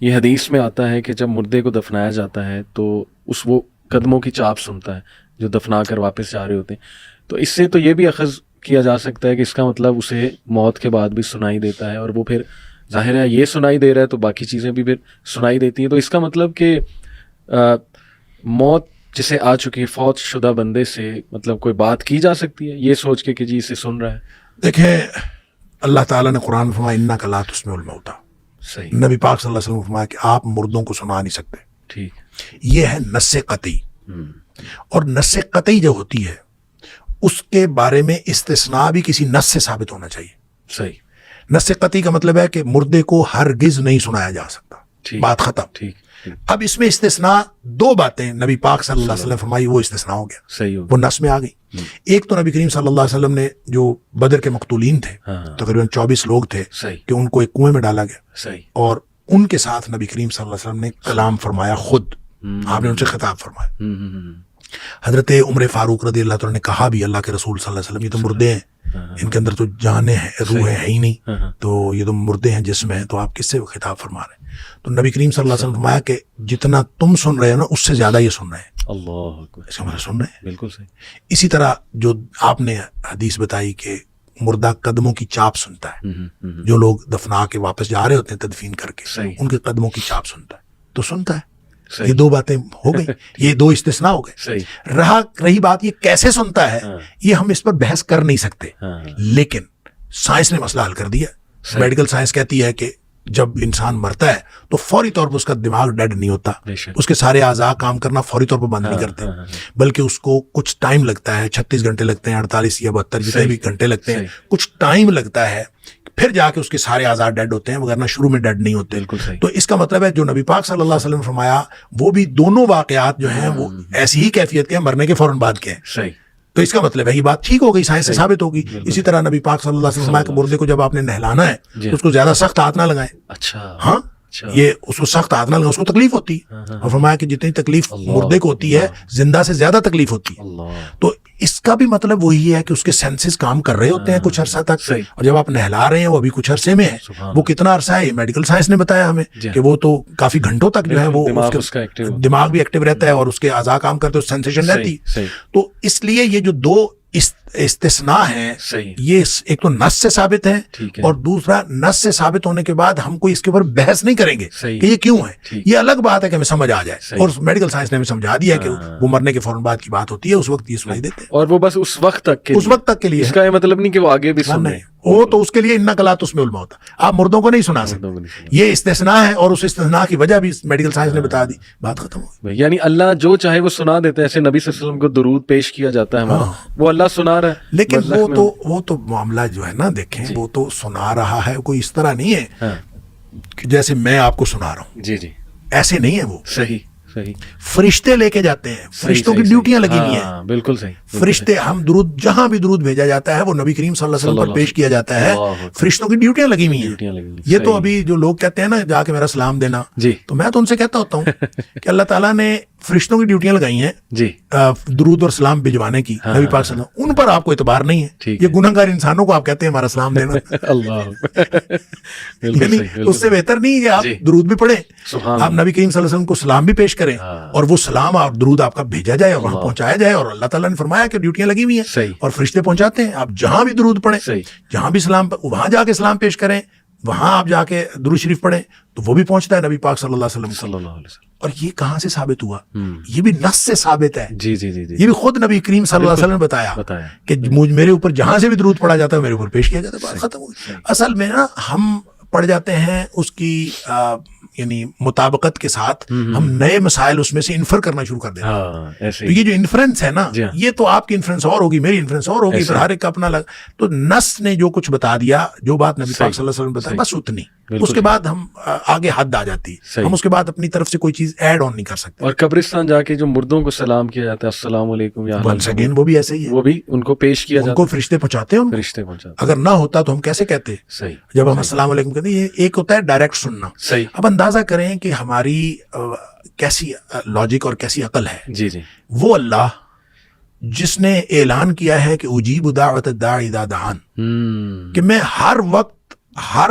یہ حدیث میں آتا ہے کہ جب مردے کو دفنایا جاتا ہے تو وہ قدموں کی چاپ سنتا ہے جو دفنا کر واپس جا رہے ہوتے ہیں. تو اس سے تو یہ بھی اخذ کیا جا سکتا ہے کہ اس کا مطلب اسے موت کے بعد بھی سنائی دیتا ہے, اور وہ پھر ظاہر ہے یہ سنائی دے رہا ہے تو باقی چیزیں بھی پھر سنائی دیتی ہیں. تو اس کا مطلب کہ موت جسے آ چکی ہے فوت شدہ بندے سے مطلب کوئی بات کی جا سکتی ہے یہ سوچ کے کہ جی اسے سن رہا ہے. دیکھیں اللہ تعالیٰ نے قرآن میں فرمایا انک لا تسمع الموتیٰ. صحیح. نبی پاک صلی اللہ علیہ وسلم نے فرمایا کہ آپ مردوں کو سنا نہیں سکتے. ٹھیک. یہ ہے نص قطعی. اور نص قطعی جو ہوتی ہے اس کے بارے میں استثناء بھی کسی نص سے ثابت ہونا چاہیے. صحیح. نص قطعی کا مطلب ہے کہ مردے کو ہرگز نہیں سنایا جا سکتا. بات ختم. ٹھیک. اب اس میں استثناء دو باتیں نبی پاک صلی اللہ علیہ وسلم فرمائی, وہ استثناء ہو گیا. صحیح. وہ نص میں آ گئی. ایک تو نبی کریم صلی اللہ علیہ وسلم نے جو بدر کے مقتولین تھے تقریباً 24 لوگ تھے کہ ان کو ایک کنویں میں ڈالا گیا. صحیح. اور ان کے ساتھ نبی کریم صلی اللہ علیہ وسلم نے کلام فرمایا, خود آپ نے ان سے خطاب فرمایا. حضرت عمر فاروق رضی اللہ تعالیٰ نے کہا بھی اللہ کے رسول صلی اللہ علیہ وسلم یہ تو مردے ہیں, ان کے اندر تو جانیں ہیں, روح ہے ہی نہیں, تو یہ تو مردے ہیں جسم ہیں, تو آپ کس سے خطاب فرما رہے ہیں؟ تو نبی کریم صلی اللہ علیہ وسلم فرمایا کہ جتنا تم سن رہے ہو نا اس سے زیادہ یہ سن رہے ہیں. اللہ اکبر. اس کا مطلب سن رہے ہیں. بالکل صحیح. اسی طرح جو آپ نے حدیث بتائی کہ مردہ قدموں کی چاپ سنتا ہے, جو لوگ دفنا کے واپس جا رہے ہوتے ہیں تدفین کر کے, ان کے قدموں کی چاپ سنتا ہے, تو سنتا ہے. یہ دو باتیں ہو گئی, یہ دو استثناء ہو گئے. رہی بات یہ کیسے سنتا ہے, یہ ہم اس پر بحث کر نہیں سکتے, لیکن سائنس نے مسئلہ حل کر دیا. میڈیکل سائنس کہتی ہے کہ جب انسان مرتا ہے تو فوری طور پر اس کا دماغ ڈیڈ نہیں ہوتا, اس کے سارے اعضاء کام کرنا فوری طور پر بند نہیں کرتے, بلکہ اس کو کچھ ٹائم لگتا ہے, 36 گھنٹے لگتے ہیں, 48 یا 72 جتنے بھی گھنٹے لگتے ہیں, کچھ ٹائم لگتا ہے, پھر جا کے اس کے سارے اعضاء ڈیڈ ہوتے ہیں, وغیرہ شروع میں ڈیڈ نہیں ہوتے. تو اس کا مطلب ہے جو نبی پاک صلی اللہ علیہ وسلم نے فرمایا وہ بھی دونوں واقعات جو ہیں وہ ایسی ہی کیفیت کے ہیں, مرنے کے فوراً بعد کے ہیں. تو اس کا مطلب ہے یہ بات ٹھیک ہو گئی, سائنس سے ثابت ہوگی. اسی طرر نبی پاک صلی اللہ علیہ وسلم فرمایا کہ مردے کو جب آپ نے نہلانا ہے تو اس کو زیادہ سخت ہاتھ نہ لگائیں. اچھا. ہاں, یہ اس کو سخت ہاتھ نہ لگائیں, اس کو تکلیف ہوتی ہے. اور فرمایا کہ جتنی تکلیف مردے کو ہوتی ہے زندہ سے زیادہ تکلیف ہوتی ہے. تو اس کا بھی مطلب وہی ہے کہ اس کے سینسز کام کر رہے ہوتے ہیں کچھ عرصہ تک, اور جب آپ نہلا رہے ہیں وہ ابھی کچھ عرصے میں ہے, وہ کتنا عرصہ ہے میڈیکل سائنس نے بتایا ہمیں کہ وہ تو کافی گھنٹوں تک جو ہے وہ دماغ بھی ایکٹیو رہتا ہے اور اس کے اعضاء کام کرتے ہیں, سینسیشن رہتی. تو اس لیے یہ جو دو استثناء ہے یہ ایک تو نص سے ثابت ہے, اور دوسرا نص سے ثابت ہونے کے بعد ہم کوئی اس کے اوپر بحث نہیں کریں گے کہ یہ کیوں ہے. یہ الگ بات ہے کہ ہمیں سمجھ آ جائے, اور میڈیکل سائنس نے ہمیں سمجھا دیا کہ وہ مرنے کے فوراً بعد کی بات ہوتی ہے, اس وقت یہ سنائی دیتے ہیں, اور وہ بس اس وقت تک کے لیے. اس کا یہ مطلب نہیں کہ وہ آگے بھی سن رہے ہیں, وہ تو اس کے لیے انک لا تسمع الموتیٰ, آپ مردوں کو نہیں سنا سکتے. یہ استثناء ہے, اور اس استثناء کی وجہ بھی میڈیکل سائنس نے بتا دی, بات ختم ہو گئی. یعنی اللہ جو چاہے وہ سنا دیتا ہے. ایسے نبی صلی اللہ علیہ وسلم کو درود پیش کیا جاتا ہے, وہ اللہ سنا رہا ہے, لیکن وہ تو معاملہ جو ہے نا, دیکھیں وہ تو سنا رہا ہے, کوئی اس طرح نہیں ہے کہ جیسے میں آپ کو سنا رہا ہوں. جی جی, ایسے نہیں ہے. وہ صحیح. فرشتے لے کے جاتے ہیں, فرشتوں کی ڈیوٹیاں لگی ہوئی ہیں. بالکل صحیح. فرشتے, ہم درود جہاں بھی درود بھیجا جاتا ہے وہ نبی کریم صلی اللہ علیہ وسلم پر پیش کیا جاتا ہے, فرشتوں کی ڈیوٹیاں لگی ہوئی ہیں. یہ تو ابھی جو لوگ کہتے ہیں نا جا کے میرا سلام دینا, تو میں تو ان سے کہتا ہوتا ہوں کہ اللہ تعالیٰ نے فرشتوں کی ڈیوٹیاں لگائی ہیں درود اور سلام بھجوانے کی نبی پاک صلی اللہ علیہ وسلم, ان پر آپ کو اعتبار نہیں ہے. یہ گنہگار انسانوں کو آپ کہتے ہیں ہمارا سلام دینا. یعنی اس سے بہتر نہیں ہے آپ درود بھی پڑھیں, آپ نبی کریم صلی اللہ علیہ وسلم کو سلام بھی پیش کریں, اور وہ سلام اور درود آپ کا بھیجا جائے اور وہاں پہنچایا جائے. اور اللہ تعالیٰ نے فرمایا کہ ڈیوٹیاں لگی ہوئی ہیں اور فرشتے پہنچاتے ہیں. آپ جہاں بھی درود پڑھیں, جہاں بھی سلام, وہاں جا کے سلام پیش کریں, وہاں آپ جا کے درود شریف پڑھیں تو وہ بھی پہنچتا ہے نبی پاک صلی اللہ علیہ وسلم. اور یہ کہاں سے ثابت ہوا؟ یہ بھی نص سے ثابت ہے. یہ بھی خود نبی کریم صلی اللہ علیہ وسلم نے بتایا کہ میرے اوپر جہاں سے بھی درود پڑھا جاتا ہے میرے اوپر پیش کیا جاتا ہے. بات ختم ہو گئی. اصل میں نا ہم پڑھ جاتے ہیں اس کی یعنی مطابقت کے ساتھ ہم نئے مسائل اس میں سے انفر کرنا شروع کر دیتے ہیں. تو یہ جو انفرنس ہے نا, یہ تو آپ کی انفرنس اور ہوگی, میری انفرنس اور ہوگی, پھر ہر ایک کا اپنا لگ. تو نص نے جو کچھ بتا دیا, جو بات نبی پاک صلی اللہ علیہ وسلم نے بتایا, بس اتنی. اس کے بعد ہم آگے حد آ جاتی, ہم اس کے بعد اپنی طرف سے کوئی چیز ایڈ آن نہیں کر سکتے. اور قبرستان جا کے جو مردوں کو سلام کیا جاتا ہے, السلام علیکم, ونس اگین وہ بھی ایسے ہی ہے, وہ بھی ان کو پیش کیا جاتا ہے, ان کو فرشتے پہنچاتے ہیں. فرشتے پہنچاتے, اگر نہ ہوتا تو ہم کیسے کہتے؟ جب ہم السلام علیکم کہتے ہیں, یہ ایک ہوتا ہے ڈائریکٹ سننا. اب اندازہ کریں کہ ہماری کیسی لاجک اور کیسی عقل ہے. وہ اللہ جس نے اعلان کیا ہے کہ اجیب دعوت الداع اذا دعان, کہ میں ہر وقت ہر